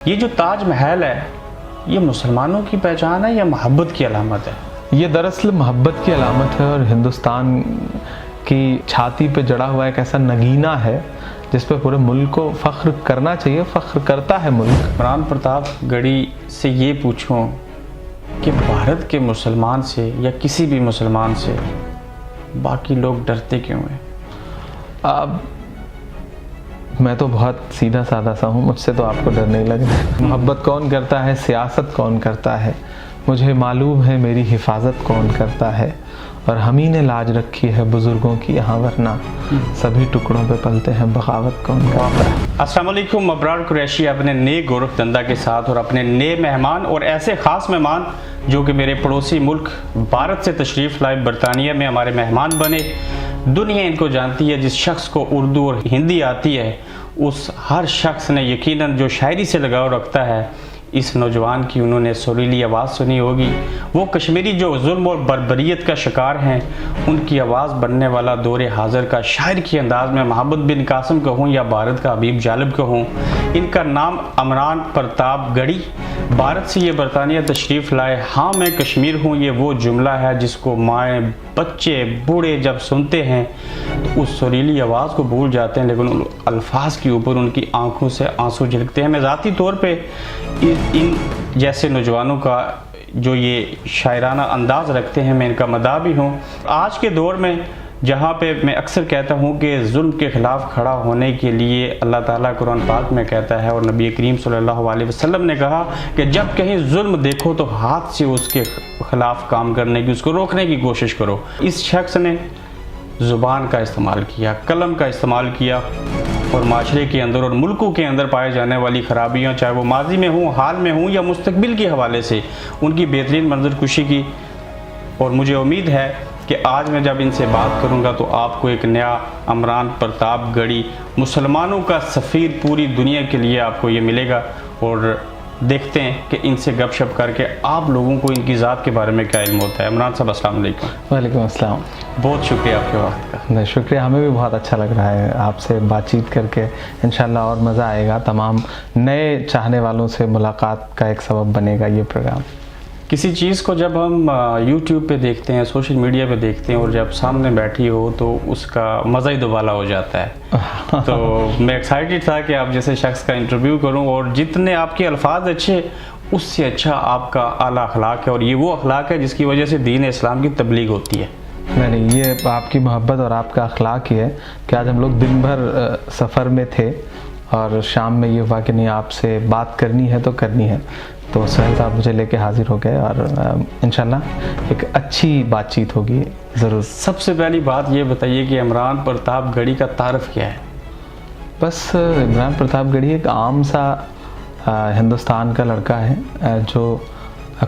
ये जो ताजमहल है, ये मुसलमानों की पहचान है या मोहब्बत की अलामत है? ये दरअसल मोहब्बत की अलामत है और हिंदुस्तान की छाती पे जड़ा हुआ एक ऐसा नगीना है जिस पे पूरे मुल्क को फ़ख्र करना चाहिए, फ़ख्र करता है मुल्क। इमरान प्रतापगढ़ी से ये पूछूं कि भारत के मुसलमान से या किसी भी मुसलमान से बाकी लोग डरते क्यों हैं? अब मैं तो बहुत सीधा साधा सा हूँ, मुझसे तो आपको डर नहीं लग रहा। मोहब्बत कौन करता है, सियासत कौन करता है, मुझे मालूम है मेरी हिफाजत कौन करता है, और हम ही ने लाज रखी है बुजुर्गों की यहाँ, वरना सभी टुकड़ों पे पलते हैं, बगावत कौन करता है। अस्सलाम वालेकुम, अबरार कुरैशी अपने नए गोरख धंधा के साथ और अपने नए मेहमान और ऐसे ख़ास मेहमान जो कि मेरे पड़ोसी मुल्क भारत से तशरीफ़ लाए, बरतानिया में हमारे मेहमान बने। दुनिया इनको जानती है, जिस शख्स को उर्दू और हिंदी आती है उस हर शख्स ने यकीनन जो शायरी से लगाव रखता है, इस नौजवान की उन्होंने सुरीली आवाज़ सुनी होगी। वो कश्मीरी जो जुल्म और बर्बरियत का शिकार हैं, उनकी आवाज़ बनने वाला दौरे हाज़िर का शायर के अंदाज़ में मोहम्मद बिन कासिम कहूँ या भारत का हबीब जालिब कहूँ, इनका नाम इमरान प्रतापगढ़ी। भारत से ये बरतानिया तशरीफ़ लाए। हाँ मैं कश्मीर हूँ, ये वो जुमला है जिसको माएँ बच्चे बूढ़े जब सुनते हैं तो उस सुरीली आवाज़ को भूल जाते हैं, लेकिन उन अल्फाज के ऊपर उनकी आंखों से आंसू झलकते हैं। मैं ज़ाती तौर पे इन जैसे नौजवानों का जो ये शायराना अंदाज़ रखते हैं, मैं इनका मदाह भी हूँ। आज के दौर में जहाँ पे मैं अक्सर कहता हूँ कि जुल्म के ख़िलाफ़ खड़ा होने के लिए अल्लाह ताला कुरान पाक में कहता है और नबी करीम सल्लल्लाहु अलैहि वसल्लम ने कहा कि जब कहीं जुल्म देखो तो हाथ से उसके ख़िलाफ़ काम करने की, उसको रोकने की कोशिश करो। इस शख्स ने ज़ुबान का इस्तेमाल किया, कलम का इस्तेमाल किया और माशरे के अंदर और मुल्कों के अंदर पाए जाने वाली ख़राबियाँ, चाहे वो माजी में हों, हाल में हों या मुस्तकबिल के हवाले से, उनकी बेहतरीन मंजरकुशी की। और मुझे उम्मीद है कि आज मैं जब इनसे बात करूंगा तो आपको एक नया इमरान प्रतापगढ़ी, मुसलमानों का सफ़ीर पूरी दुनिया के लिए आपको ये मिलेगा। और देखते हैं कि इनसे गपशप करके आप लोगों को इनकी ज़ात के बारे में क्या इल्म होता है। इमरान साहब अस्सलाम वालेकुम। वालेकुम अस्सलाम। बहुत शुक्रिया आपके वक्त का। नहीं, शुक्रिया, हमें भी बहुत अच्छा लग रहा है आपसे बातचीत करके। इंशाल्लाह और मज़ा आएगा, तमाम नए चाहने वालों से मुलाकात का एक सबब बनेगा ये प्रोग्राम। किसी चीज़ को जब हम YouTube पे देखते हैं, सोशल मीडिया पे देखते हैं और जब सामने बैठी हो तो उसका मज़ा ही दुबाला हो जाता है। तो मैं एक्साइटेड था कि आप जैसे शख्स का इंटरव्यू करूं और जितने आपके अल्फाज अच्छे, उससे अच्छा आपका आला अखलाक है, और ये वो अखलाक है जिसकी वजह से दीन इस्लाम की तबलीग होती है। नहीं, ये आपकी मोहब्बत और आपका अखलाक ही है कि आज हम लोग दिन भर सफ़र में थे और शाम में ये हुआ कि नहीं, आपसे बात करनी है तो करनी है, तो सहल साहब मुझे लेके हाजिर हो गए और इंशाल्लाह एक अच्छी बातचीत होगी ज़रूर। सबसे पहली बात ये बताइए कि इमरान प्रतापगढ़ी का तारफ़ क्या है? बस इमरान प्रतापगढ़ी एक आम सा हिंदुस्तान का लड़का है जो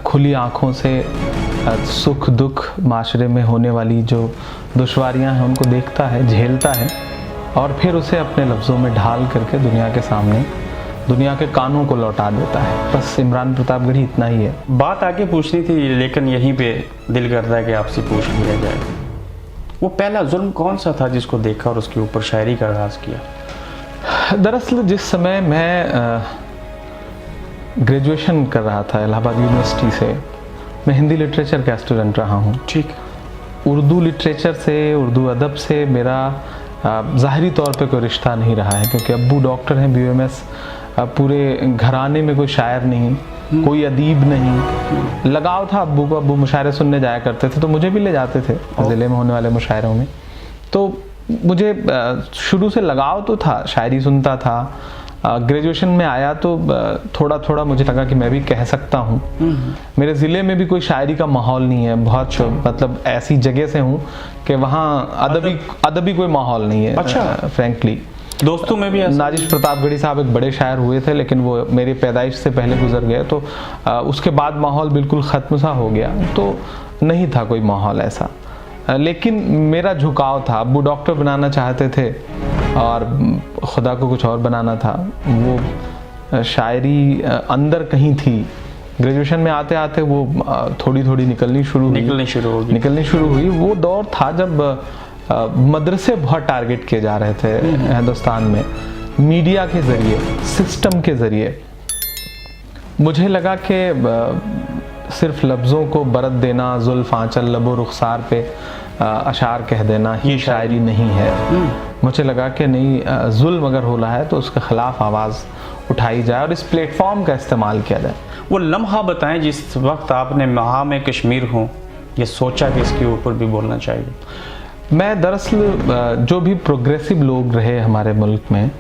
खुली आँखों से सुख दुख, माशरे में होने वाली जो दुश्वारियाँ हैं उनको देखता है, झेलता है और फिर उसे अपने लफ्ज़ों में ढाल करके दुनिया के सामने, दुनिया के कानों को लौटा देता है। बस इमरान प्रतापगढ़ी इतना ही है। बात आगे पूछनी थी, लेकिन यहीं पे दिल करता है कि आपसे पूछ लिया जाए, वो पहला जुल्म कौन सा था जिसको देखा और उसके ऊपर शायरी का आगाज़ किया? दरअसल जिस समय मैं ग्रेजुएशन कर रहा था इलाहाबाद यूनिवर्सिटी से, मैं हिंदी लिटरेचर का स्टूडेंट रहा हूँ। ठीक। उर्दू लिटरेचर से, उर्दू अदब से मेरा ज़ाहरी तौर पे कोई रिश्ता नहीं रहा है, क्योंकि अब्बू डॉक्टर हैं, BMS, पूरे घराने में कोई शायर नहीं, कोई अदीब नहीं। लगाव था अब्बू को, अब्बू मुशायरे सुनने जाया करते थे तो मुझे भी ले जाते थे ज़िले में होने वाले मुशायरों में। तो मुझे शुरू से लगाव तो था, शायरी सुनता था। ग्रेजुएशन में आया तो थोड़ा थोड़ा मुझे लगा कि मैं भी कह सकता हूँ। मेरे ज़िले में भी कोई शायरी का माहौल नहीं है, बहुत मतलब ऐसी जगह से हूँ कि वहाँ अदबी कोई माहौल नहीं है। अच्छा। फ्रैंकली दोस्तों में भी नाजिश प्रतापगढ़ी साहब एक बड़े शायर हुए थे, लेकिन वो मेरी पैदाइश से पहले गुजर गए, तो उसके बाद माहौल बिल्कुल ख़त्म सा हो गया, तो नहीं था कोई माहौल ऐसा। लेकिन मेरा झुकाव था, अब्बू डॉक्टर बनाना चाहते थे और खुदा को कुछ और बनाना था। वो शायरी अंदर कहीं थी। ग्रेजुएशन में आते आते वो थोड़ी थोड़ी निकलनी शुरू हुई। वो दौर था जब मदरसे बहुत टारगेट किए जा रहे थे हिंदुस्तान में, मीडिया के ज़रिए, सिस्टम के ज़रिए। मुझे लगा कि सिर्फ लफ्ज़ों को बरत देना, जुल्फ़ आंचल लबो रुखसार पे अशार कह देना ही शायरी नहीं है। मुझे लगा कि नहीं, जुल्म अगर हो रहा है तो उसके ख़िलाफ़ आवाज़ उठाई जाए और इस प्लेटफॉर्म का इस्तेमाल किया जाए। वो लम्हा बताएं जिस वक्त आपने महा में कश्मीर हूँ ये सोचा कि इसके ऊपर भी बोलना चाहिए। मैं दरअसल जो भी प्रोग्रेसिव लोग रहे हमारे मुल्क में,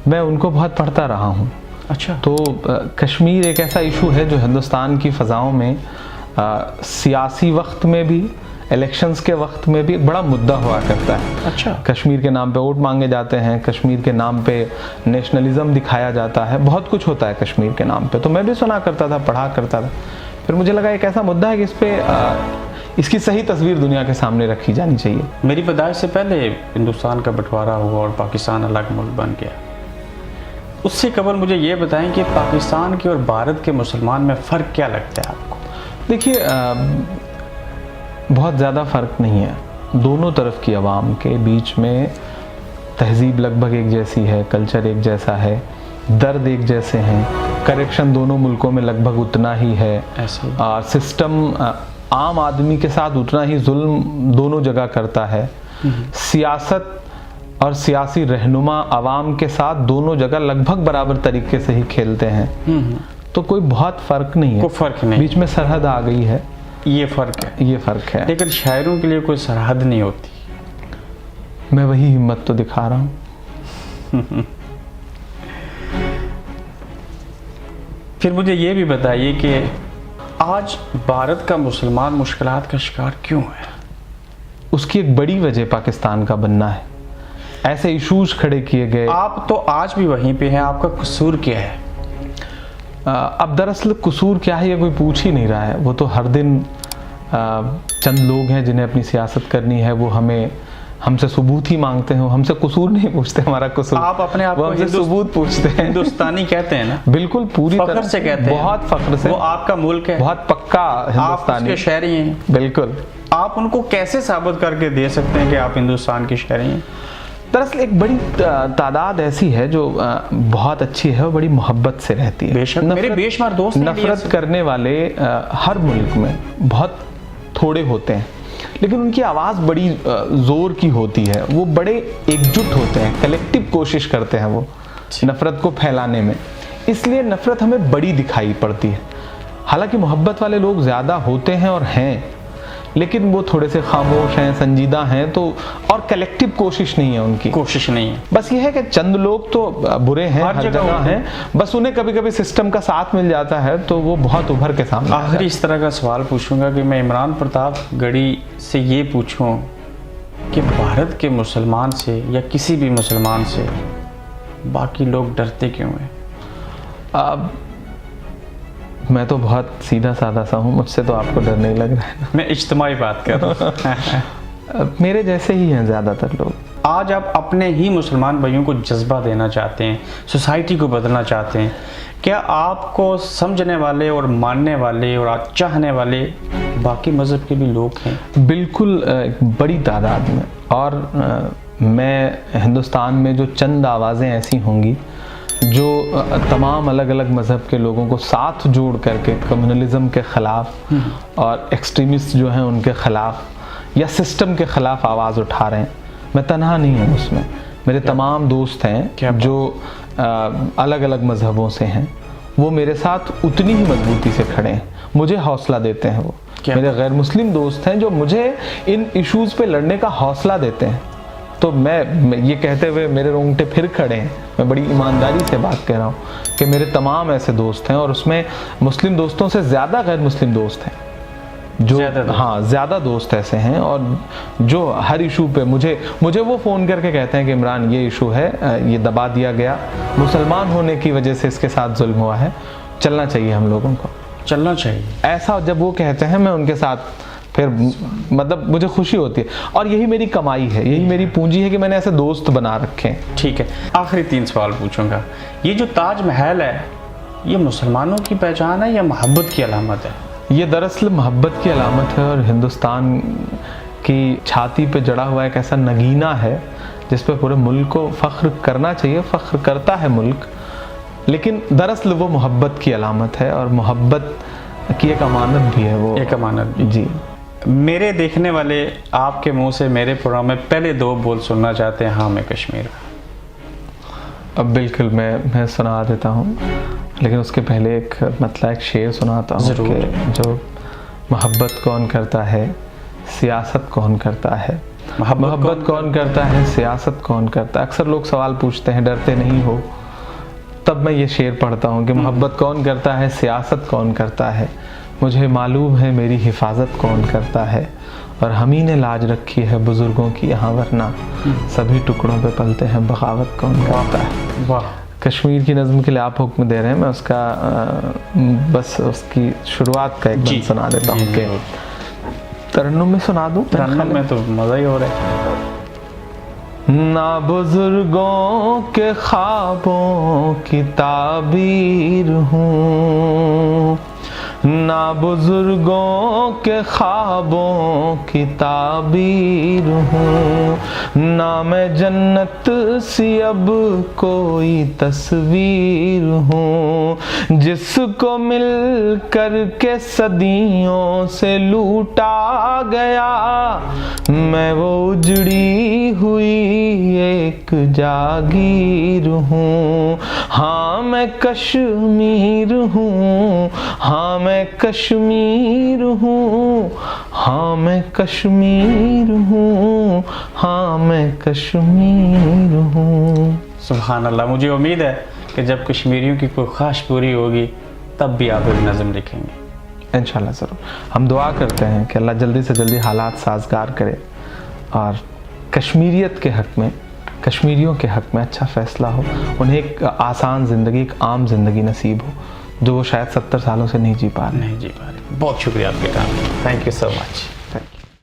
मैं उनको बहुत पढ़ता रहा हूँ। अच्छा। तो कश्मीर एक ऐसा इशू है जो हिंदुस्तान की फ़ज़ाओं में सियासी वक्त में भी, इलेक्शंस के वक्त में भी एक बड़ा मुद्दा हुआ करता है। अच्छा। कश्मीर के नाम पे वोट मांगे जाते हैं, कश्मीर के नाम पे नेशनलिज्म दिखाया जाता है, बहुत कुछ होता है कश्मीर के नाम पे। तो मैं भी सुना करता था, पढ़ा करता था। फिर मुझे लगा एक ऐसा मुद्दा है कि इस पर इसकी सही तस्वीर दुनिया के सामने रखी जानी चाहिए। मेरी पैदाइश से पहले हिंदुस्तान का बंटवारा हुआ और पाकिस्तान अलग मुल्क बन गया। उससे कबल मुझे ये बताएं कि पाकिस्तान के और भारत के मुसलमान में फ़र्क क्या लगता है आपको? देखिए, बहुत ज़्यादा फ़र्क नहीं है। दोनों तरफ की आवाम के बीच में तहज़ीब लगभग एक जैसी है, कल्चर एक जैसा है, दर्द एक जैसे हैं, करेक्शन दोनों मुल्कों में लगभग उतना ही है, और सिस्टम आम आदमी के साथ उतना ही जुल्म दोनों जगह करता है। सियासत और सियासी रहनुमा आवाम के साथ दोनों जगह लगभग बराबर तरीके से ही खेलते हैं। तो कोई बहुत फ़र्क नहीं है। कोई फ़र्क नहीं, बीच में सरहद आ गई है, ये फ़र्क है। ये फ़र्क है। लेकिन शायरों के लिए कोई सरहद नहीं होती। मैं वही हिम्मत तो दिखा रहा हूँ। फिर मुझे ये भी बताइए कि आज भारत का मुसलमान मुश्किलात का शिकार क्यों है? उसकी एक बड़ी वजह पाकिस्तान का बनना है। ऐसे इशूज खड़े किए गए। आप तो आज भी वहीं पे हैं, आपका कसूर क्या है? अब दरअसल कसूर क्या है ये कोई पूछ ही नहीं रहा है। वो तो हर दिन चंद लोग हैं जिन्हें अपनी सियासत करनी है, वो हमसे सबूत ही मांगते हैं, हमसे कसूर नहीं पूछते। हमारा कसूर आप अपने आप को हमसे सबूत पूछते हैं। हिंदुस्तानी कहते हैं ना? बिल्कुल, पूरी तरह से कहते हैं, बहुत फख्र से। वो आपका मुल्क है, बहुत पक्का हिंदुस्तानी, आप उसके शहरी हैं। बिल्कुल। आप उनको कैसे साबित करके दे सकते हैं कि आप हिंदुस्तान के शहरी हैं? दरअसल एक बड़ी तादाद ऐसी है जो बहुत अच्छी है और बड़ी मोहब्बत से रहती है। बेशक, मेरे बेशुमार दोस्त नफरत करने वाले हर मुल्क में बहुत थोड़े होते हैं, लेकिन उनकी आवाज़ बड़ी ज़ोर की होती है। वो बड़े एकजुट होते हैं, कलेक्टिव कोशिश करते हैं वो नफ़रत को फैलाने में। इसलिए नफ़रत हमें बड़ी दिखाई पड़ती है। हालांकि मोहब्बत वाले लोग ज़्यादा होते हैं और हैं, लेकिन वो थोड़े से खामोश हैं, संजीदा हैं। तो और कलेक्टिव कोशिश नहीं है, उनकी कोशिश नहीं है। बस ये है कि चंद लोग तो बुरे हैं, हर जगह हैं, बस उन्हें कभी कभी सिस्टम का साथ मिल जाता है तो वो बहुत उभर के सामने। आखिर इस तरह का सवाल पूछूंगा कि मैं इमरान प्रताप गढ़ी से ये पूछूं कि भारत के मुसलमान से या किसी भी मुसलमान से बाकी लोग डरते क्यों हैं? मैं तो बहुत सीधा साधा सा हूँ, मुझसे तो आपको डर नहीं लग रहा है ना? मैं इज्तिमाई बात कर रहा हूँ। मेरे जैसे ही हैं ज़्यादातर लोग। आज आप अपने ही मुसलमान भाइयों को जज्बा देना चाहते हैं, सोसाइटी को बदलना चाहते हैं। क्या आपको समझने वाले और मानने वाले और चाहने वाले बाकी मज़हब के भी लोग हैं? बिल्कुल, एक बड़ी तादाद में। और मैं हिंदुस्तान में जो चंद आवाज़ें ऐसी होंगी जो तमाम अलग अलग मज़हब के लोगों को साथ जोड़ करके कम्युनलिज्म के ख़िलाफ़ और एक्सट्रीमिस्ट जो हैं उनके ख़िलाफ़ या सिस्टम के ख़िलाफ़ आवाज़ उठा रहे हैं, मैं तन्हा नहीं हूँ उसमें। मेरे तमाम दोस्त हैं जो अलग अलग मज़हबों से हैं, वो मेरे साथ उतनी ही मजबूती से खड़े हैं, मुझे हौसला देते हैं। वो मेरे गैर मुस्लिम दोस्त हैं जो मुझे इन इश्यूज़ पे लड़ने का हौसला देते हैं। तो मैं ये कहते हुए मेरे रोंगटे फिर खड़े हैं, मैं बड़ी ईमानदारी से बात कह रहा हूँ कि मेरे तमाम ऐसे दोस्त हैं, और उसमें मुस्लिम दोस्तों से ज़्यादा गैर मुस्लिम दोस्त हैं जो ज़्यादा दोस्त ऐसे हैं, और जो हर इशू पे मुझे वो फ़ोन करके कहते हैं कि इमरान ये इशू है, ये दबा दिया गया, मुसलमान होने की वजह से इसके साथ जुल्म हुआ है, चलना चाहिए हम लोगों को, चलना चाहिए। ऐसा जब वो कहते हैं मैं उनके साथ फिर मतलब मुझे खुशी होती है। और यही मेरी कमाई है, यही मेरी पूंजी है कि मैंने ऐसे दोस्त बना रखे हैं। ठीक है, आखिरी 3 सवाल पूछूंगा। ये जो ताजमहल है, ये मुसलमानों की पहचान है या मोहब्बत की अलामत है? ये दरअसल मोहब्बत की अलामत है, और हिंदुस्तान की छाती पे जड़ा हुआ एक ऐसा नगीना है जिस पे पूरे मुल्क को फ़ख्र करना चाहिए, फ़ख्र करता है मुल्क। लेकिन दरअसल वो मोहब्बत की अलामत है और मोहब्बत की एक अमानत भी है वो। एक अमानत भी। जी। मेरे देखने वाले आपके मुंह से मेरे प्रोग्राम में पहले 2 बोल सुनना चाहते हैं, हाँ मैं कश्मीर का। अब बिल्कुल मैं सुना देता हूँ, लेकिन उसके पहले एक मतलब एक शेर सुनाता हूँ कि जो मोहब्बत कौन करता है, सियासत कौन करता है। मोहब्बत कौन करता है, सियासत कौन करता है। अक्सर लोग सवाल पूछते हैं, डरते नहीं हो? तब मैं ये शेर पढ़ता हूँ कि मोहब्बत कौन करता है, सियासत कौन करता है। मुझे मालूम है मेरी हिफाजत कौन करता है, और हम ही ने लाज रखी है बुजुर्गों की यहाँ, वरना सभी टुकड़ों पे पलते हैं बगावत कौन करता है। वाह। कश्मीर की नज़्म के लिए आप हुक्म दे रहे हैं, मैं उसका बस उसकी शुरुआत का एक बंद सुना देता हूँ कि तरन्नुम में सुना दूँ। तरन्नुम में तो मज़ा ही हो रहा है। ना बुजुर्गों के ख्वाबों की ताबीर हूँ, ना बुजुर्गों के ख्वाबों की ताबीर हूँ, ना मैं जन्नत सी अब कोई तस्वीर हूँ। जिसको मिल कर के सदियों से लूटा गया, मैं वो उजड़ी हुई एक जागीर हूँ। हाँ मैं कश्मीर हूँ, हाँ मैं कश्मीर हूँ, हाँ मैं कश्मीर हूँ, हाँ मैं कश्मीर हूँ। सुभान अल्लाह। मुझे उम्मीद है कि जब कश्मीरियों की कोई ख्वाहिश पूरी होगी तब भी आप एक नज़म लिखेंगे। इंशाल्लाह ज़रूर। हम दुआ करते हैं कि अल्लाह जल्दी से जल्दी हालात साजगार करे और कश्मीरियत के हक़ में, कश्मीरियों के हक़ में अच्छा फ़ैसला हो, उन्हें एक आसान ज़िंदगी, एक आम ज़िंदगी नसीब हो जो वो शायद 70 सालों से नहीं जी पा रहे। बहुत शुक्रिया आपके काम। Thank you so much.